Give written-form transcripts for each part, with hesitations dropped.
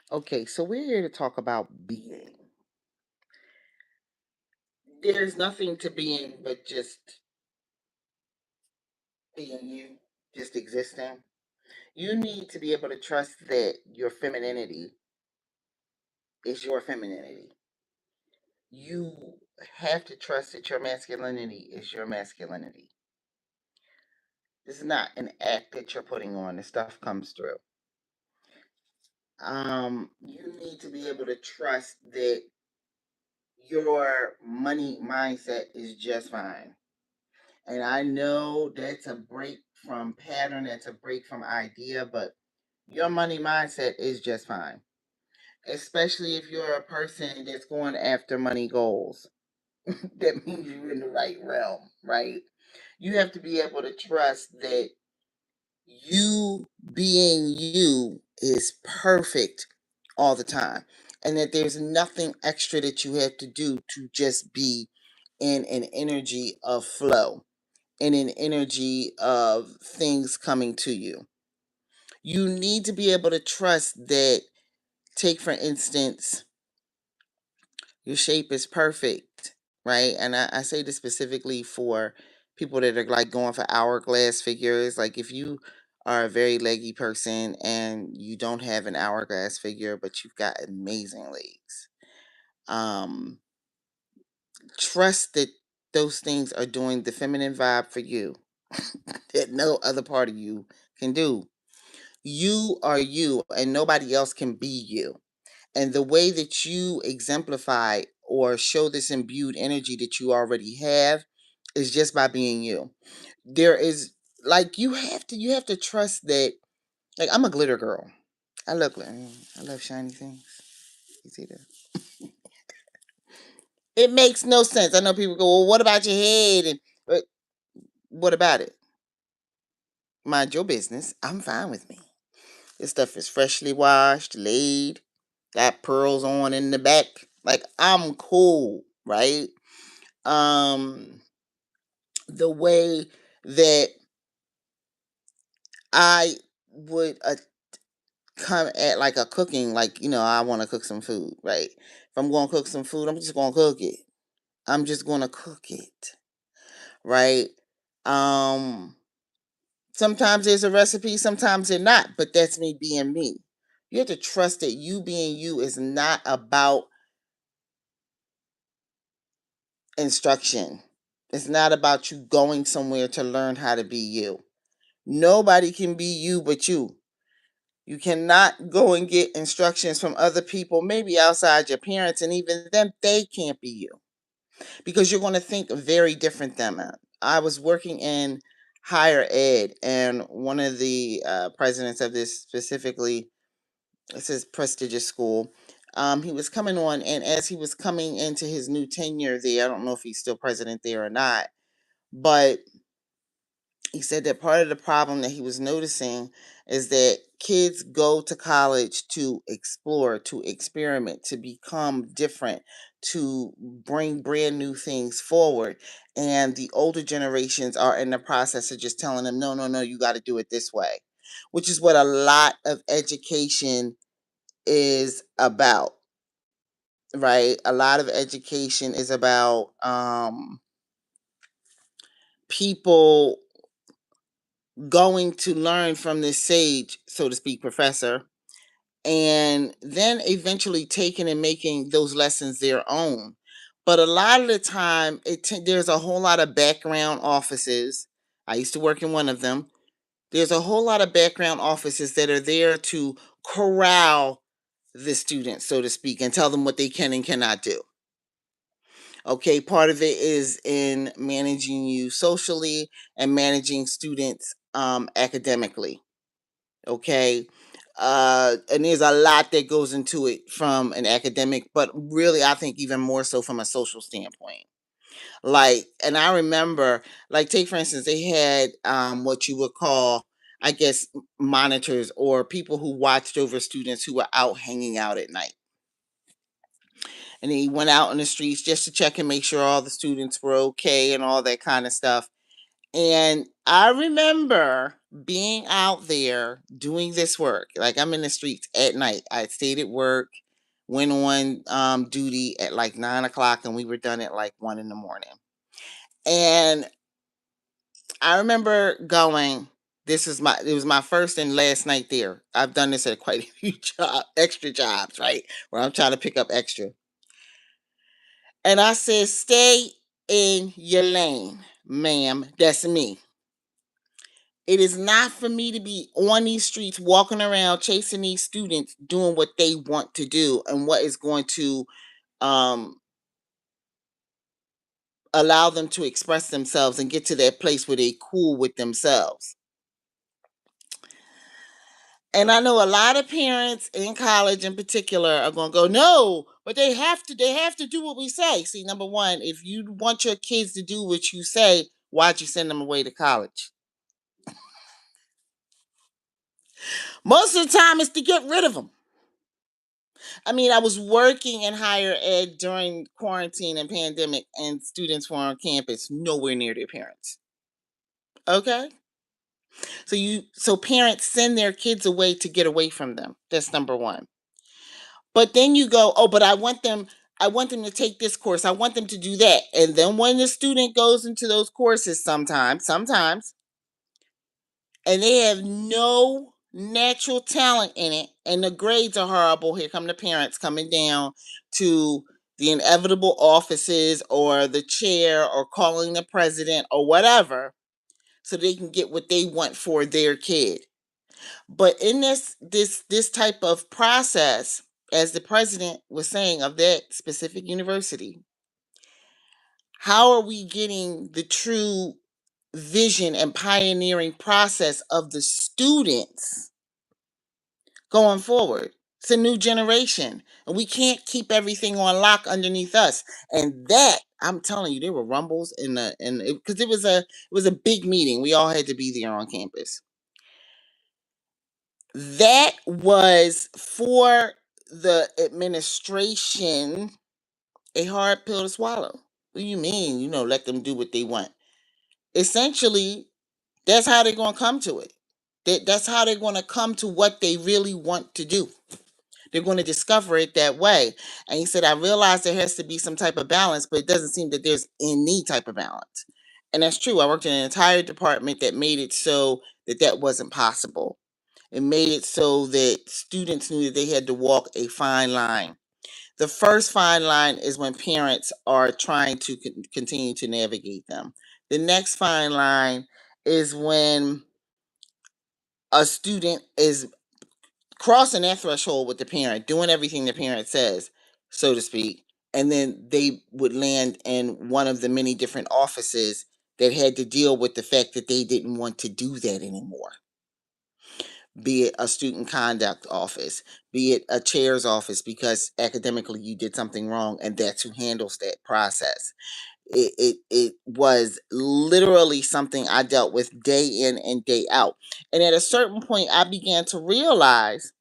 Okay, so we're here to talk about being. There's nothing to being but just being you, just existing. You need to be able to trust that your femininity is your femininity. You have to trust that your masculinity is your masculinity. This is not an act that you're putting on, the stuff comes through. You need to be able to trust that your money mindset is just fine. And I know that's a break from pattern, that's a break from idea, but your money mindset is just fine. Especially if you're a person that's going after money goals. That means you're in the right realm, right? You have to be able to trust that you being you is perfect all the time. And that there's nothing extra that you have to do to just be in an energy of flow, in an energy of things coming to you. You need to be able to trust that, take for instance, your shape is perfect, right? And I say this specifically for people that are like going for hourglass figures. Like if you are a very leggy person and you don't have an hourglass figure, but you've got amazing legs, um, trust that those things are doing the feminine vibe for you that no other part of you can do. You are you, and nobody else can be you. And the way that you exemplify or show this imbued energy that you already have is just by being you. There is like you have to trust that, like I'm a glitter girl. I love glitter. I love shiny things. You see that? It makes no sense. I know people go, well, what about your head? And but what about it? Mind your business. I'm fine with me. This stuff is freshly washed, laid, got pearls on in the back. Like I'm cool, right? Um the way that I would come at like a cooking, like I want to cook some food, right? If I'm going to cook some food, I'm just going to cook it. I'm just going to cook it, right? Um Sometimes there's a recipe, sometimes they're not, but that's me being me. You have to trust that you being you is not about instruction. It's not about you going somewhere to learn how to be you. Nobody can be you but you. You cannot go and get instructions from other people, maybe outside your parents, and even then, they can't be you because you're going to think very different than them. I was working in higher ed, and one of the presidents of this specifically, this is prestigious school. He was coming on, and as he was coming into his new tenure there, I don't know if he's still president there or not, but he said that part of the problem that he was noticing is that kids go to college to explore, to experiment, to become different, to bring brand new things forward. And the older generations are in the process of just telling them, no, no, no, you got to do it this way, which is what a lot of education is about, right? A lot of education is about people going to learn from this sage, so to speak, professor, and then eventually taking and making those lessons their own. But a lot of the time, there's a whole lot of background offices. I used to work in one of them. There's a whole lot of background offices that are there to corral the students, so to speak, and tell them what they can and cannot do. Okay, part of it is in managing you socially and managing students academically. Okay, and there's a lot that goes into it from an academic, but really I think even more so from a social standpoint. Like, and I remember, like, take for instance, they had what you would call, I guess, monitors or people who watched over students who were out hanging out at night, and he went out in the streets just to check and make sure all the students were okay and all that kind of stuff. And I remember being out there doing this work, like I'm in the streets at night. I stayed at work, went on duty at like 9 o'clock, and we were done at like 1 in the morning. And I remember going. It was my first and last night there. I've done this at quite a few extra jobs, right? Where I'm trying to pick up extra. And I said, stay in your lane, ma'am. That's me. It is not for me to be on these streets walking around chasing these students doing what they want to do and what is going to um, allow them to express themselves and get to that place where they cool with themselves. And I know a lot of parents in college in particular are going to go, no, but they have to do what we say. See, number one, if you want your kids to do what you say, why'd you send them away to college? Most of the time it's to get rid of them. I mean, I was working in higher ed during quarantine and pandemic, and students were on campus nowhere near their parents. Okay? So parents send their kids away to get away from them. That's number 1. But then you go, "Oh, but I want them to take this course. I want them to do that." And then when the student goes into those courses sometimes and they have no natural talent in it and the grades are horrible, here come the parents coming down to the inevitable offices or the chair or calling the president or whatever so they can get what they want for their kid. But in this type of process, as the president was saying of that specific university, how are we getting the true vision and pioneering process of the students going forward? It's a new generation, and we can't keep everything on lock underneath us. And that, I'm telling you, there were rumbles in the and because it was a big meeting. We all had to be there on campus. That was for the administration a hard pill to swallow. What do you mean? Let them do what they want. Essentially, that's how they're going to come to it. That's how they're going to come to what they really want to do. They're going to discover it that way. And he said, I realize there has to be some type of balance, but it doesn't seem that there's any type of balance. And that's true. I worked in an entire department that made it so that that wasn't possible. It made it so that students knew that they had to walk a fine line. The first fine line is when parents are trying to continue to navigate them. The next fine line is when a student is crossing that threshold with the parent, doing everything the parent says, so to speak, and then they would land in one of the many different offices that had to deal with the fact that they didn't want to do that anymore. Be it a student conduct office, be it a chair's office, because academically you did something wrong, and that's who handles that process. It was literally something I dealt with day in and day out. And at a certain point, I began to realize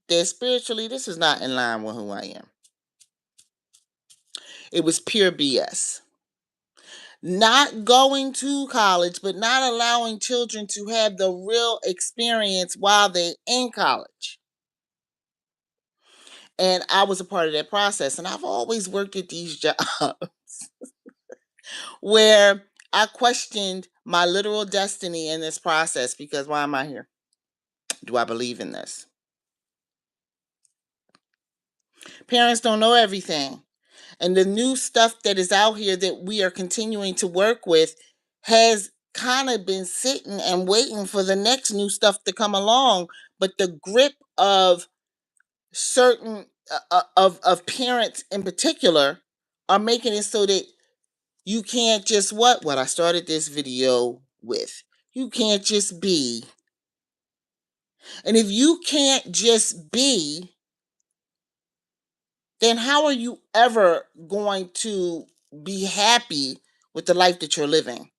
that spiritually, this is not in line with who I am. It was pure BS. Not going to college, but not allowing children to have the real experience while they're in college. And I was a part of that process. And I've always worked at these jobs where I questioned my literal destiny in this process because why am I here? Do I believe in this? Parents don't know everything. And the new stuff that is out here that we are continuing to work with has kind of been sitting and waiting for the next new stuff to come along. But the grip of certain of parents in particular are making it so that you can't just what I started this video with. You can't just be. And if you can't just be, then how are you ever going to be happy with the life that you're living?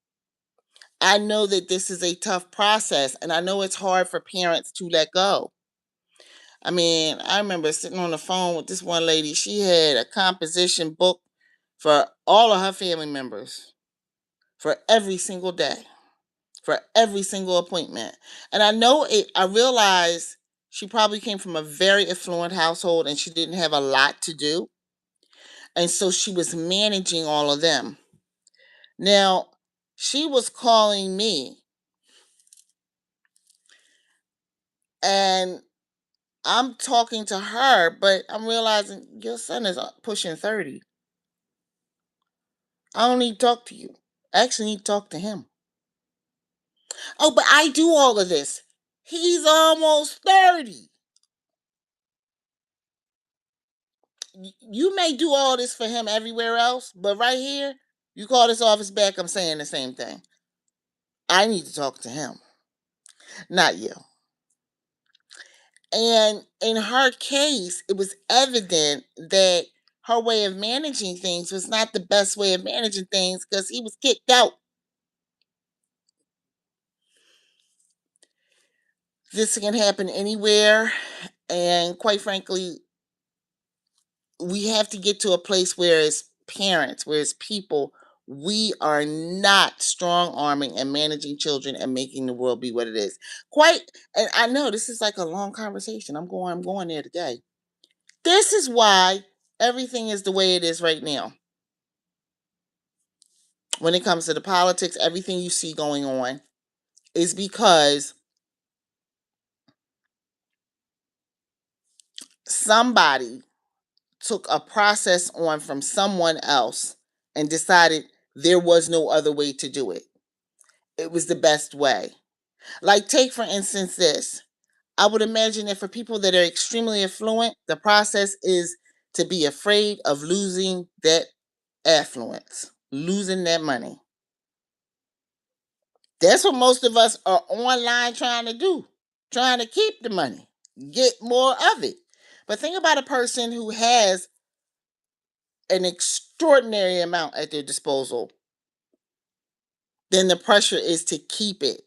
I know that this is a tough process, and I know it's hard for parents to let go. I mean, I remember sitting on the phone with this one lady. She had a composition book for all of her family members for every single day. for every single appointment. And I know it, I realized she probably came from a very affluent household and she didn't have a lot to do. And so she was managing all of them. Now, she was calling me and I'm talking to her, but I'm realizing your son is pushing 30. I don't need to talk to you. I actually need to talk to him. Oh, but I do all of this. He's almost 30. You may do all this for him everywhere else, but right here, you call this office back, I'm saying the same thing. I need to talk to him, not you. And in her case, it was evident that her way of managing things was not the best way of managing things because he was kicked out. This can happen anywhere. And quite frankly, we have to get to a place where, as parents, where as people, we are not strong arming and managing children and making the world be what it is. Quite, and I know this is like a long conversation. I'm going there today. This is why everything is the way it is right now. When it comes to the politics, everything you see going on is because somebody took a process on from someone else and decided there was no other way to do it. It was the best way. Like, take for instance this. I would imagine that for people that are extremely affluent, the process is to be afraid of losing that affluence, losing that money. That's what most of us are online trying to do, trying to keep the money, get more of it. But think about a person who has an extraordinary amount at their disposal, then the pressure is to keep it.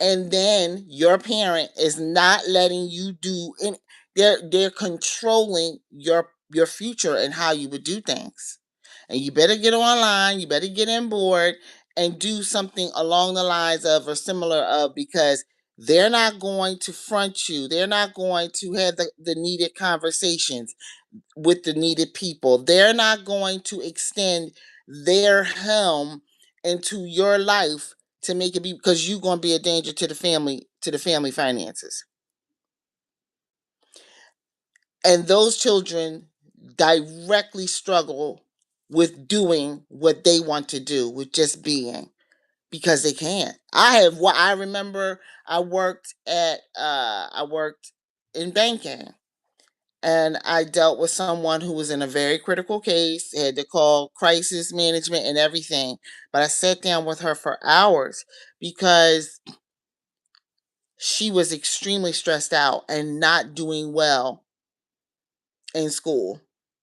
And then your parent is not letting you do any, they're controlling your future and how you would do things. And you better get online, you better get on board and do something along the lines of or similar of, because they're not going to front you. They're not going to have the needed conversations with the needed people. They're not going to extend their helm into your life to make it be, because you're going to be a danger to the family finances. And those children directly struggle with doing what they want to do, with just being, because they can't. I remember I worked in banking, and I dealt with someone who was in a very critical case, had to call crisis management and everything. But I sat down with her for hours because she was extremely stressed out and not doing well in school.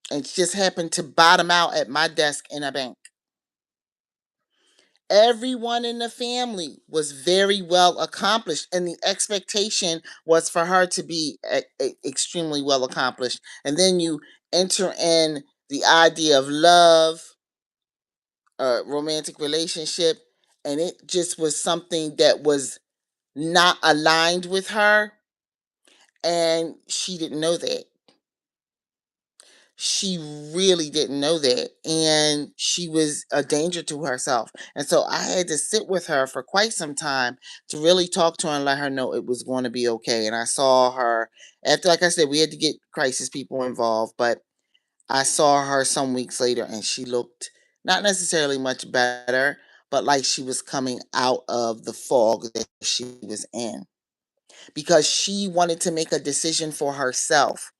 And just happened to bottom out at my desk in a bank. Everyone in the family was very well accomplished, and the expectation was for her to be extremely well accomplished. And then you enter in the idea of love, romantic relationship, and it just was something that was not aligned with her, and she didn't know that. She really didn't know that, and she was a danger to herself. And so I had to sit with her for quite some time to really talk to her and let her know it was going to be okay. And I saw her after, like I said, we had to get crisis people involved, but I saw her some weeks later and she looked not necessarily much better, but like she was coming out of the fog that she was in, because she wanted to make a decision for herself,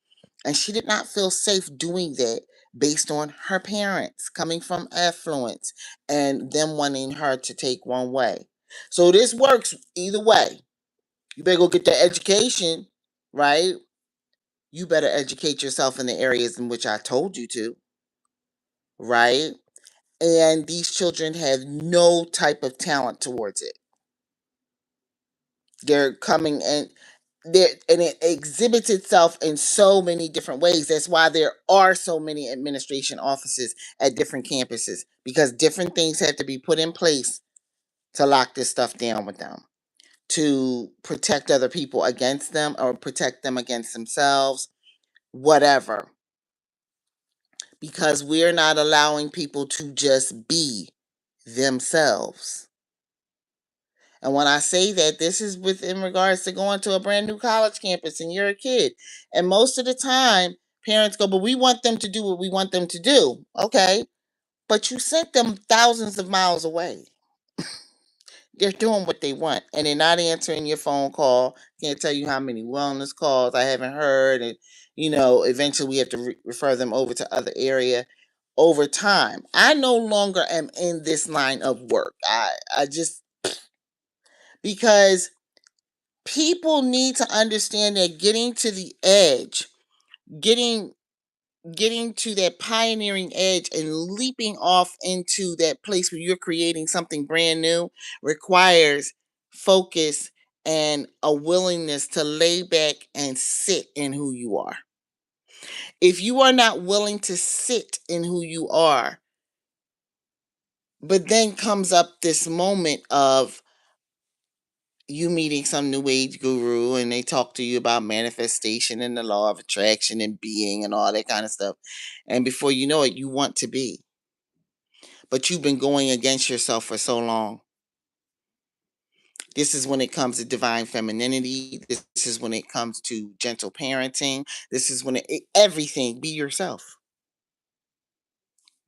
and she did not feel safe doing that based on her parents coming from affluence and them wanting her to take one way. So this works either way. You better go get the education, right? You better educate yourself in the areas in which I told you to, right? And these children have no type of talent towards it. They're coming in there, and it exhibits itself in so many different ways. That's why there are so many administration offices at different campuses, because different things have to be put in place to lock this stuff down with them, to protect other people against them or protect them against themselves, whatever. Because we're not allowing people to just be themselves. And when I say that, this is in regards to going to a brand new college campus and you're a kid. And most of the time, parents go, but we want them to do what we want them to do. Okay. But you sent them thousands of miles away. They're doing what they want and they're not answering your phone call. Can't tell you how many wellness calls I haven't heard. And, eventually we have to refer them over to other area over time. I no longer am in this line of work. I just, because people need to understand that getting to the edge, getting to that pioneering edge and leaping off into that place where you're creating something brand new requires focus and a willingness to lay back and sit in who you are. If you are not willing to sit in who you are, but then comes up this moment of you meeting some new age guru and they talk to you about manifestation and the law of attraction and being and all that kind of stuff. And before you know it, you want to be. But you've been going against yourself for so long. This is when it comes to divine femininity. This is when it comes to gentle parenting. This is when everything, be yourself.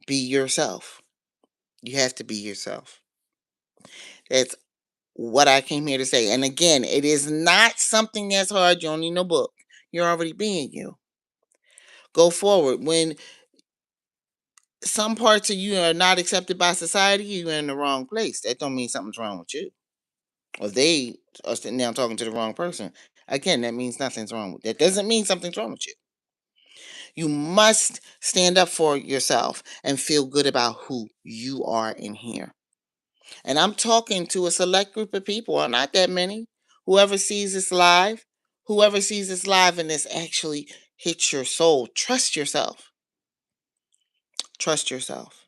Be yourself. You have to be yourself. That's what I came here to say. And again, it is not something that's hard. You don't need no book. You're already being you. Go forward. When some parts of you are not accepted by society, you're in the wrong place. That don't mean something's wrong with you. Or they are sitting down talking to the wrong person. Again, that means nothing's wrong with that. Doesn't mean something's wrong with you. You must stand up for yourself and feel good about who you are in here. And I'm talking to a select group of people, not that many. Whoever sees this live and this actually hits your soul, trust yourself. Trust yourself.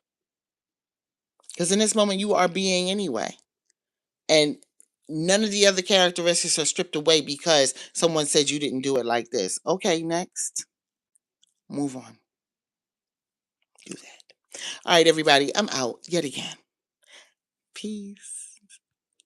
Because in this moment, you are being anyway. And none of the other characteristics are stripped away because someone said you didn't do it like this. Okay, next. Move on. Do that. All right, everybody. I'm out yet again. Peace.